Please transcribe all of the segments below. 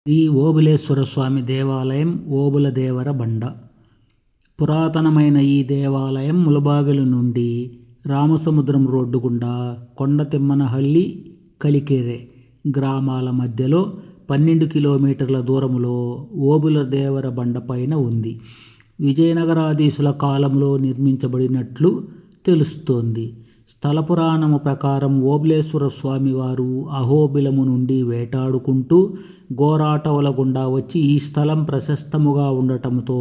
శ్రీ ఓబులేశ్వర స్వామి దేవాలయం ఓబులదేవర బండ. పురాతనమైన ఈ దేవాలయం ములబాగిలి నుండి రామసముద్రం రోడ్డు గుండా కొండతిమ్మనహళ్లి, కలికెరె గ్రామాల మధ్యలో 12 కిలోమీటర్ల దూరంలో ఓబులదేవర బండ పైన ఉంది. విజయనగరాధీశుల కాలంలో నిర్మించబడినట్లు తెలుస్తోంది. స్థల పురాణము ప్రకారం ఓబులేశ్వర స్వామివారు అహోబిలము నుండి వేటాడుకుంటూ గోరాటవుల గుండా వచ్చి ఈ స్థలం ప్రశస్తముగా ఉండటంతో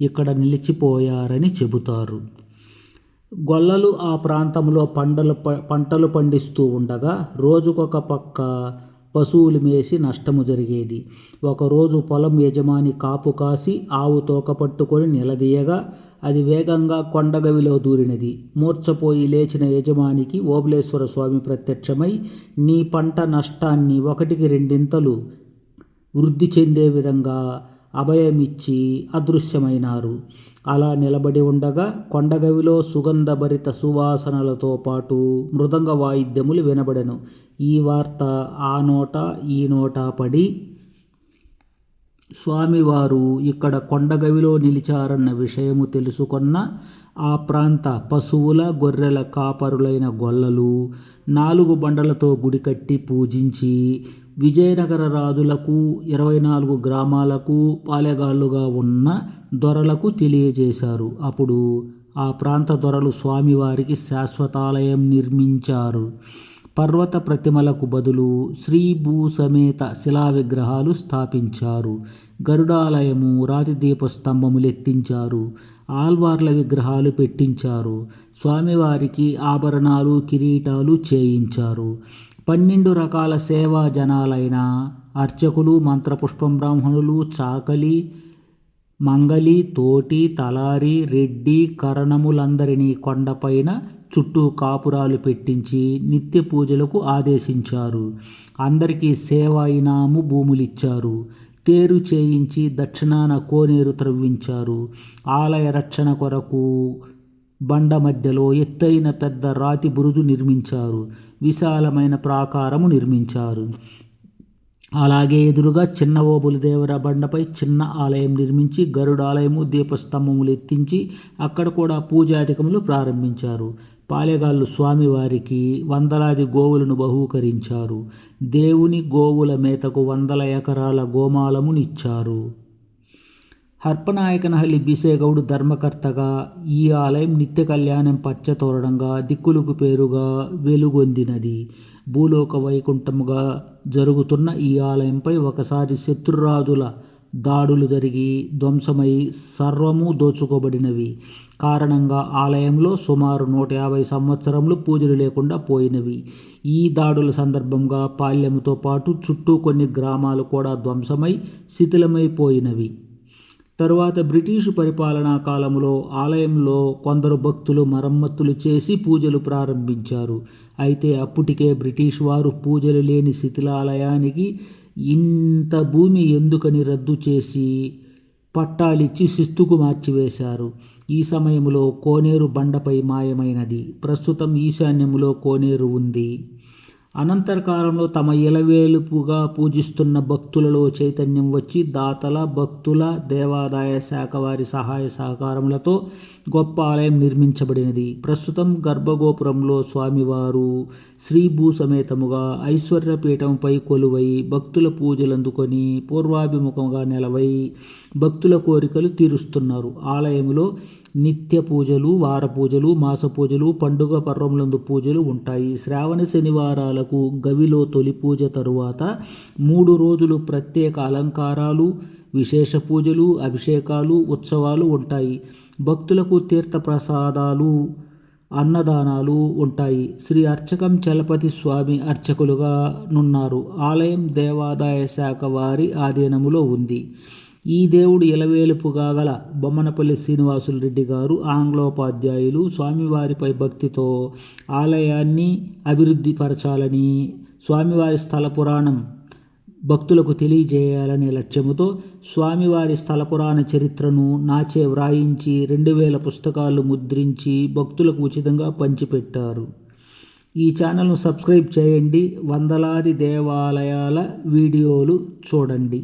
ఇక్కడ నిలిచిపోయారని చెబుతారు. గొల్లలు ఆ ప్రాంతంలో పంటలు పండిస్తూ ఉండగా రోజుకొక పక్క పశువులు మేసి నష్టము జరిగేది. ఒకరోజు పొలం యజమాని కాపు కాసి ఆవు తోక పట్టుకొని నిలదీయగా అది వేగంగా కొండగవిలో దూరినది. మూర్ఛపోయి లేచిన యజమానికి ఓబులేశ్వర స్వామి ప్రత్యక్షమై నీ పంట నష్టాన్ని 1కి 2 వృద్ధి చెందే విధంగా అభయమిచ్చి అదృశ్యమైనారు. అలా నిలబడి ఉండగా కొండగవిలో సుగంధభరిత సువాసనలతో పాటు మృదంగ వాయిద్యములు వినబడెను. ఈ వార్త ఆ నోట ఈ నోట పడి స్వామివారు ఇక్కడ కొండగవిలో నిలిచారన్న విషయము తెలుసుకొన్న ఆ ప్రాంత పశువుల గొర్రెల కాపరులైన గొల్లలు 4 బండలతో గుడి కట్టి పూజించి విజయనగర రాజులకు 24 గ్రామాలకు పాలెగాళ్ళుగా ఉన్న దొరలకు తెలియజేశారు. అప్పుడు ఆ ప్రాంత దొరలు స్వామివారికి శాశ్వతాలయం నిర్మించారు. పర్వత ప్రతిమలకు బదులు శ్రీ భూ సమేత శిలా విగ్రహాలు స్థాపించారు. గరుడాలయము, రాతి దీపస్తంభములెత్తించారు. ఆల్వార్ల విగ్రహాలు పెట్టించారు. స్వామివారికి ఆభరణాలు, కిరీటాలు చేయించారు. 12 రకాల సేవా జనాలైన అర్చకులు, మంత్రపుష్పం బ్రాహ్మణులు, చాకలి, మంగలి, తోటి, తలారి, రెడ్డి, కరణములందరినీ కొండపైన చుట్టూ కాపురాలు పెట్టించి నిత్య పూజలకు ఆదేశించారు. అందరికీ సేవా ఇనాము భూములిచ్చారు. తేరు చేయించి దక్షిణాన కోనేరు త్రవ్వించారు. ఆలయ రక్షణ కొరకు బండ మధ్యలో ఎత్తైన పెద్ద రాతి బురుజు నిర్మించారు. విశాలమైన ప్రాకారము నిర్మించారు. అలాగే ఎదురుగా చిన్న ఓబులదేవర బండపై చిన్న ఆలయం నిర్మించి గరుడాలయము, దీపస్తంభములు ఎత్తించి అక్కడ కూడా పూజాధికములు ప్రారంభించారు. పాలెగాళ్ళు స్వామివారికి వందలాది గోవులను బహూకరించారు. దేవుని గోవుల మేతకు 100 ఎకరాల గోమాలమునిచ్చారు. హర్పనాయకనహల్లి బీసేగౌడు ధర్మకర్తగా ఈ ఆలయం నిత్య కళ్యాణం పచ్చతోరణంగా దిక్కులకు పేరుగా వెలుగొందినది. భూలోక వైకుంఠముగా జరుగుతున్న ఈ ఆలయంపై ఒకసారి శత్రురాజుల దాడులు జరిగి ధ్వంసమై సర్వము దోచుకోబడినవి కారణంగా ఆలయంలో సుమారు 150 సంవత్సరములు పూజలు లేకుండా పోయినవి. ఈ దాడుల సందర్భంగా పాళ్యముతో పాటు చుట్టూ కొన్ని గ్రామాలు కూడా ధ్వంసమై శిథిలమైపోయినవి. తరువాత బ్రిటిషు పరిపాలనా కాలంలో ఆలయంలో కొందరు భక్తులు మరమ్మతులు చేసి పూజలు ప్రారంభించారు. అయితే అప్పటికే బ్రిటిష్ వారు పూజలు లేని శిథిలాలయానికి ఇంత భూమి ఎందుకని రద్దు చేసి పట్టాలిచ్చి శిస్తుకు మార్చివేశారు. ఈ సమయంలో కోనేరు బండపై మాయమైనది. ప్రస్తుతం ఈశాన్యములో కోనేరు ఉంది. అనంతర కాలంలో తమ ఇలవేలుపుగా పూజిస్తున్న భక్తులలో చైతన్యం వచ్చి దాతల, భక్తుల, దేవాదాయ శాఖ వారి సహాయ సహకారములతో గొప్ప ఆలయం నిర్మించబడినది. ప్రస్తుతం గర్భగోపురంలో స్వామివారు శ్రీ భూ సమేతముగా ఐశ్వర్యపీఠంపై కొలువై భక్తుల పూజలందుకొని పూర్వాభిముఖంగా నిలవై భక్తుల కోరికలు తీరుస్తున్నారు. ఆలయంలో నిత్య పూజలు, వార పూజలు, మాస పూజలు, పండుగ పర్వములందు పూజలు ఉంటాయి. శ్రావణ శనివారాలకు గవిలో తొలి పూజ తరువాత 3 రోజులు ప్రత్యేక అలంకారాలు, విశేష పూజలు, అభిషేకాలు, ఉత్సవాలు ఉంటాయి. భక్తులకు తీర్థప్రసాదాలు, అన్నదానాలు ఉంటాయి. శ్రీ అర్చకం చలపతి స్వామి అర్చకులుగా నున్నారు. ఆలయం దేవాదాయ శాఖ వారి ఆధీనములో ఉంది. ఈ దేవుడు ఇలవేలుపుగా గల బొమ్మనపల్లి శ్రీనివాసులు రెడ్డి గారు ఆంగ్లోపాధ్యాయులు స్వామివారిపై భక్తితో ఆలయాన్ని అభివృద్ధి పరచాలని, స్వామివారి స్థల పురాణం భక్తులకు తెలియజేయాలనే లక్ష్యముతో స్వామివారి స్థల పురాణ చరిత్రను నాచే వ్రాయించి 2000 పుస్తకాలు ముద్రించి భక్తులకు ఉచితంగా పంచిపెట్టారు. ఈ ఛానల్ను సబ్స్క్రైబ్ చేయండి. వందలాది దేవాలయాల వీడియోలు చూడండి.